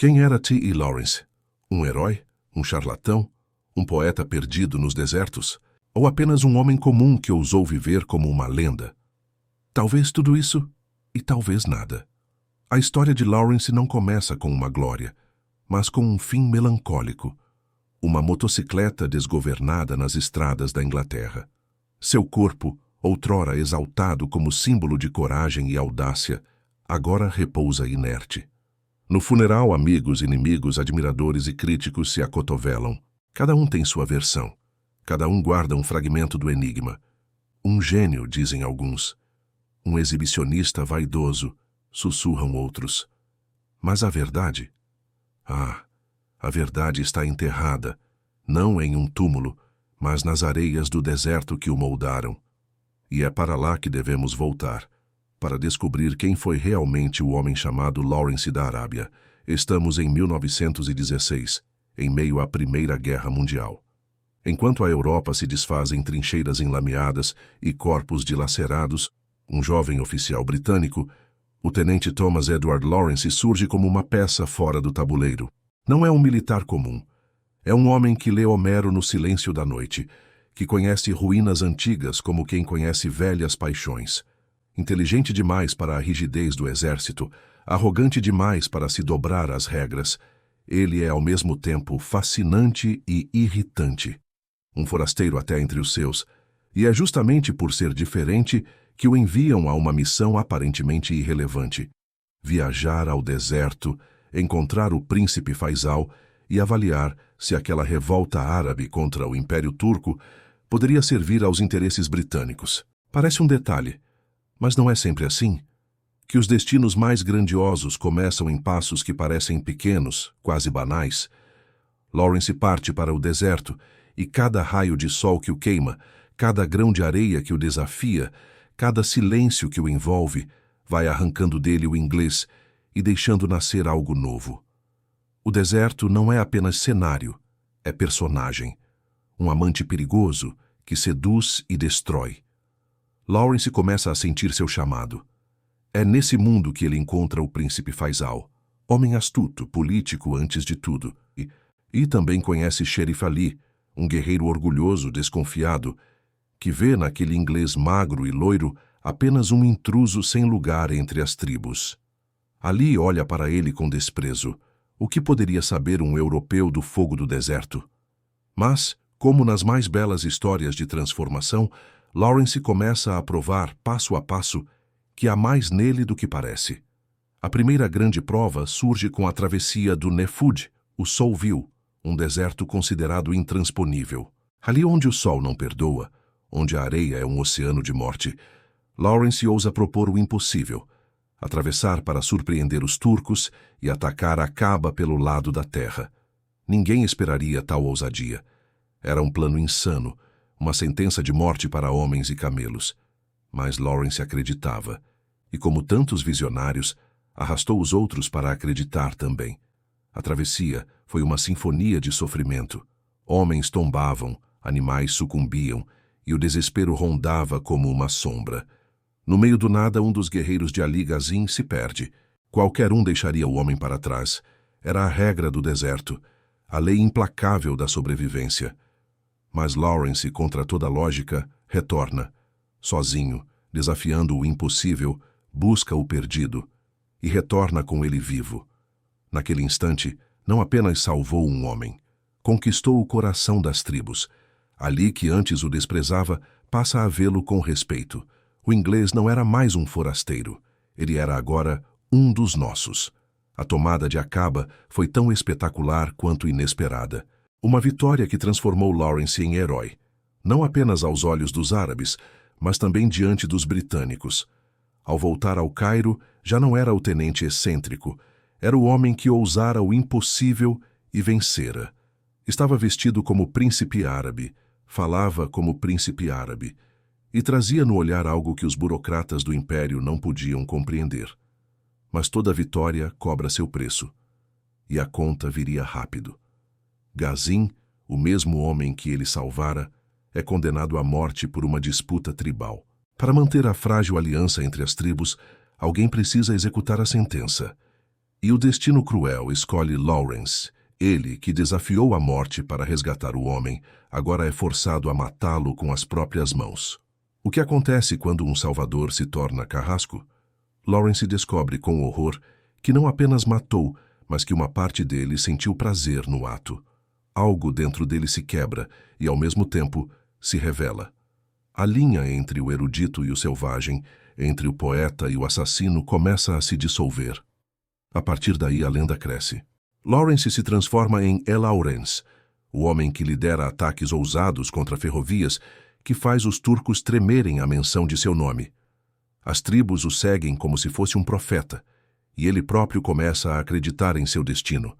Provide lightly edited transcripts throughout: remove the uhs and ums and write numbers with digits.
Quem era T.E. Lawrence? Um herói? Um charlatão? Um poeta perdido nos desertos? Ou apenas um homem comum que ousou viver como uma lenda? Talvez tudo isso e talvez nada. A história de Lawrence não começa com uma glória, mas com um fim melancólico. Uma motocicleta desgovernada nas estradas da Inglaterra. Seu corpo, outrora exaltado como símbolo de coragem e audácia, agora repousa inerte. No funeral, amigos, inimigos, admiradores e críticos se acotovelam. Cada um tem sua versão. Cada um guarda um fragmento do enigma. Um gênio, dizem alguns. Um exibicionista vaidoso, sussurram outros. Mas a verdade? A verdade está enterrada, não em um túmulo, mas nas areias do deserto que o moldaram. E é para lá que devemos voltar, para descobrir quem foi realmente o homem chamado Lawrence da Arábia. Estamos em 1916, em meio à Primeira Guerra Mundial. Enquanto a Europa se desfaz em trincheiras enlameadas e corpos dilacerados, um jovem oficial britânico, o tenente Thomas Edward Lawrence, surge como uma peça fora do tabuleiro. Não é um militar comum. É um homem que lê Homero no silêncio da noite, que conhece ruínas antigas como quem conhece velhas paixões. Inteligente demais para a rigidez do exército, arrogante demais para se dobrar às regras, ele é ao mesmo tempo fascinante e irritante. Um forasteiro até entre os seus, e é justamente por ser diferente que o enviam a uma missão aparentemente irrelevante. Viajar ao deserto, encontrar o príncipe Faisal e avaliar se aquela revolta árabe contra o Império Turco poderia servir aos interesses britânicos. Parece um detalhe, mas não é sempre assim. Que os destinos mais grandiosos começam em passos que parecem pequenos, quase banais. Lawrence parte para o deserto, e cada raio de sol que o queima, cada grão de areia que o desafia, cada silêncio que o envolve, vai arrancando dele o inglês e deixando nascer algo novo. O deserto não é apenas cenário, é personagem. Um amante perigoso que seduz e destrói. Lawrence começa a sentir seu chamado. É nesse mundo que ele encontra o príncipe Faisal, homem astuto, político antes de tudo, e também conhece Sherif Ali, um guerreiro orgulhoso, desconfiado, que vê naquele inglês magro e loiro apenas um intruso sem lugar entre as tribos. Ali olha para ele com desprezo. O que poderia saber um europeu do fogo do deserto? Mas, como nas mais belas histórias de transformação, Lawrence começa a provar, passo a passo, que há mais nele do que parece. A primeira grande prova surge com a travessia do Nefud, o Solville, um deserto considerado intransponível. Ali onde o sol não perdoa, onde a areia é um oceano de morte, Lawrence ousa propor o impossível: atravessar para surpreender os turcos e atacar Aqaba pelo lado da terra. Ninguém esperaria tal ousadia. Era um plano insano, uma sentença de morte para homens e camelos. Mas Lawrence acreditava, e como tantos visionários, arrastou os outros para acreditar também. A travessia foi uma sinfonia de sofrimento. Homens tombavam, animais sucumbiam, e o desespero rondava como uma sombra. No meio do nada, um dos guerreiros de Ali Ghazin se perde. Qualquer um deixaria o homem para trás. Era a regra do deserto, a lei implacável da sobrevivência. Mas Lawrence, contra toda lógica, retorna. Sozinho, desafiando o impossível, busca o perdido e retorna com ele vivo. Naquele instante, não apenas salvou um homem, conquistou o coração das tribos. Ali que antes o desprezava, passa a vê-lo com respeito. O inglês não era mais um forasteiro, ele era agora um dos nossos. A tomada de Aqaba foi tão espetacular quanto inesperada. Uma vitória que transformou Lawrence em herói, não apenas aos olhos dos árabes, mas também diante dos britânicos. Ao voltar ao Cairo, já não era o tenente excêntrico, era o homem que ousara o impossível e vencera. Estava vestido como príncipe árabe, falava como príncipe árabe, e trazia no olhar algo que os burocratas do império não podiam compreender. Mas toda vitória cobra seu preço, e a conta viria rápido. Ghazin, o mesmo homem que ele salvara, é condenado à morte por uma disputa tribal. Para manter a frágil aliança entre as tribos, alguém precisa executar a sentença. E o destino cruel escolhe Lawrence. Ele, que desafiou a morte para resgatar o homem, agora é forçado a matá-lo com as próprias mãos. O que acontece quando um salvador se torna carrasco? Lawrence descobre com horror que não apenas matou, mas que uma parte dele sentiu prazer no ato. Algo dentro dele se quebra e, ao mesmo tempo, se revela. A linha entre o erudito e o selvagem, entre o poeta e o assassino, começa a se dissolver. A partir daí, a lenda cresce. Lawrence se transforma em Lawrence, o homem que lidera ataques ousados contra ferrovias, que faz os turcos tremerem à menção de seu nome. As tribos o seguem como se fosse um profeta, e ele próprio começa a acreditar em seu destino.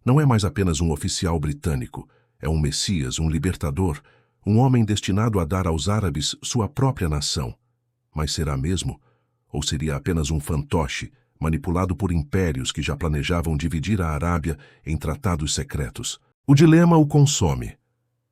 Não é mais apenas um oficial britânico, é um messias, um libertador, um homem destinado a dar aos árabes sua própria nação. Mas será mesmo? Ou seria apenas um fantoche, manipulado por impérios que já planejavam dividir a Arábia em tratados secretos? O dilema o consome.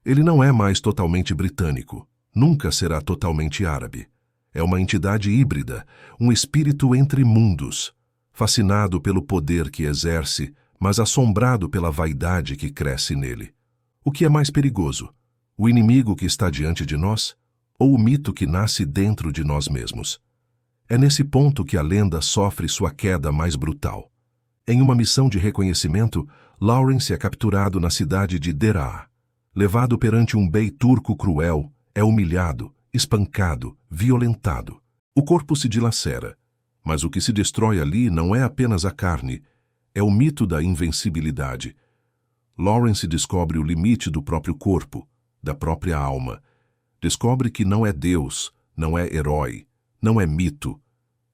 Ele não é mais totalmente britânico, nunca será totalmente árabe. É uma entidade híbrida, um espírito entre mundos, fascinado pelo poder que exerce, mas assombrado pela vaidade que cresce nele. O que é mais perigoso? O inimigo que está diante de nós? Ou o mito que nasce dentro de nós mesmos? É nesse ponto que a lenda sofre sua queda mais brutal. Em uma missão de reconhecimento, Lawrence é capturado na cidade de Deraa. Levado perante um bey turco cruel, é humilhado, espancado, violentado. O corpo se dilacera, mas o que se destrói ali não é apenas a carne, é o mito da invencibilidade. Lawrence descobre o limite do próprio corpo, da própria alma. Descobre que não é Deus, não é herói, não é mito,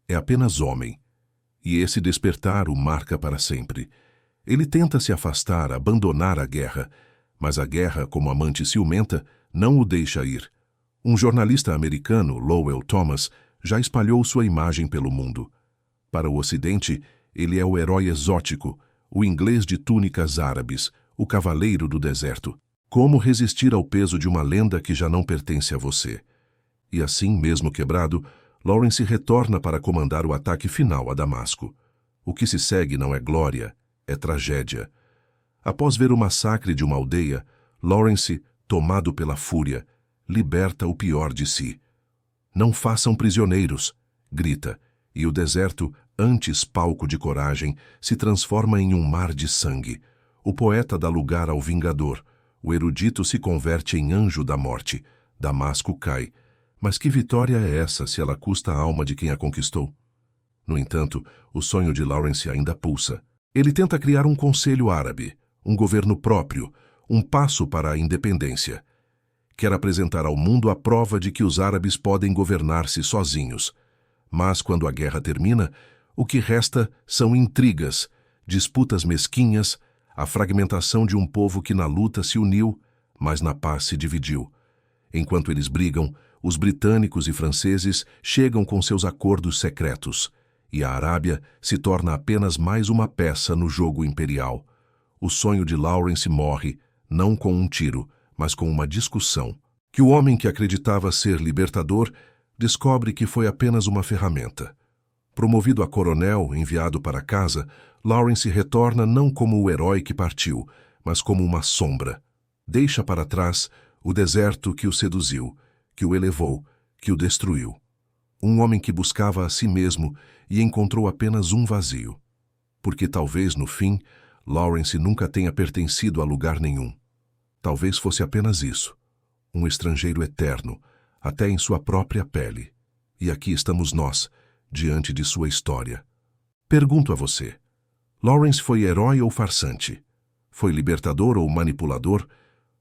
é apenas homem. E esse despertar o marca para sempre. Ele tenta se afastar, abandonar a guerra, mas a guerra, como amante ciumenta, não o deixa ir. Um jornalista americano, Lowell Thomas, já espalhou sua imagem pelo mundo. Para o Ocidente, ele é o herói exótico, o inglês de túnicas árabes, o cavaleiro do deserto. Como resistir ao peso de uma lenda que já não pertence a você? E assim, mesmo quebrado, Lawrence retorna para comandar o ataque final a Damasco. O que se segue não é glória, é tragédia. Após ver o massacre de uma aldeia, Lawrence, tomado pela fúria, liberta o pior de si. Não façam prisioneiros, grita, e o deserto, antes palco de coragem, se transforma em um mar de sangue. O poeta dá lugar ao vingador, o erudito se converte em anjo da morte. Damasco cai. Mas que vitória é essa se ela custa a alma de quem a conquistou? No entanto, o sonho de Lawrence ainda pulsa. Ele tenta criar um conselho árabe, um governo próprio, um passo para a independência. Quer apresentar ao mundo a prova de que os árabes podem governar-se sozinhos. Mas, quando a guerra termina, o que resta são intrigas, disputas mesquinhas, a fragmentação de um povo que na luta se uniu, mas na paz se dividiu. Enquanto eles brigam, os britânicos e franceses chegam com seus acordos secretos, e a Arábia se torna apenas mais uma peça no jogo imperial. O sonho de Lawrence morre, não com um tiro, mas com uma discussão, que o homem que acreditava ser libertador descobre que foi apenas uma ferramenta. Promovido a coronel, enviado para casa, Lawrence retorna não como o herói que partiu, mas como uma sombra. Deixa para trás o deserto que o seduziu, que o elevou, que o destruiu. Um homem que buscava a si mesmo e encontrou apenas um vazio. Porque talvez, no fim, Lawrence nunca tenha pertencido a lugar nenhum. Talvez fosse apenas isso, um estrangeiro eterno, até em sua própria pele. E aqui estamos nós, diante de sua história. Pergunto a você, Lawrence foi herói ou farsante? Foi libertador ou manipulador?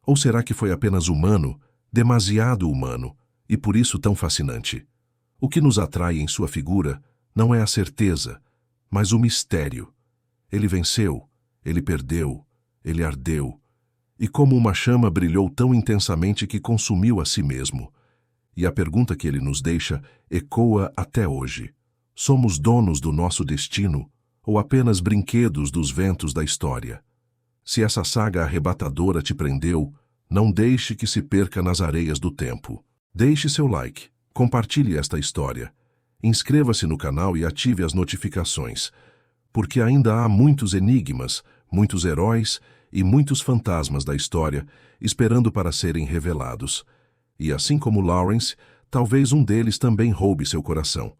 Ou será que foi apenas humano, demasiado humano, e por isso tão fascinante? O que nos atrai em sua figura não é a certeza, mas o mistério. Ele venceu, ele perdeu, ele ardeu, e como uma chama brilhou tão intensamente que consumiu a si mesmo. E a pergunta que ele nos deixa ecoa até hoje. Somos donos do nosso destino ou apenas brinquedos dos ventos da história? Se essa saga arrebatadora te prendeu, não deixe que se perca nas areias do tempo. Deixe seu like, compartilhe esta história, inscreva-se no canal e ative as notificações, porque ainda há muitos enigmas, muitos heróis e muitos fantasmas da história esperando para serem revelados. E assim como Lawrence, talvez um deles também roube seu coração.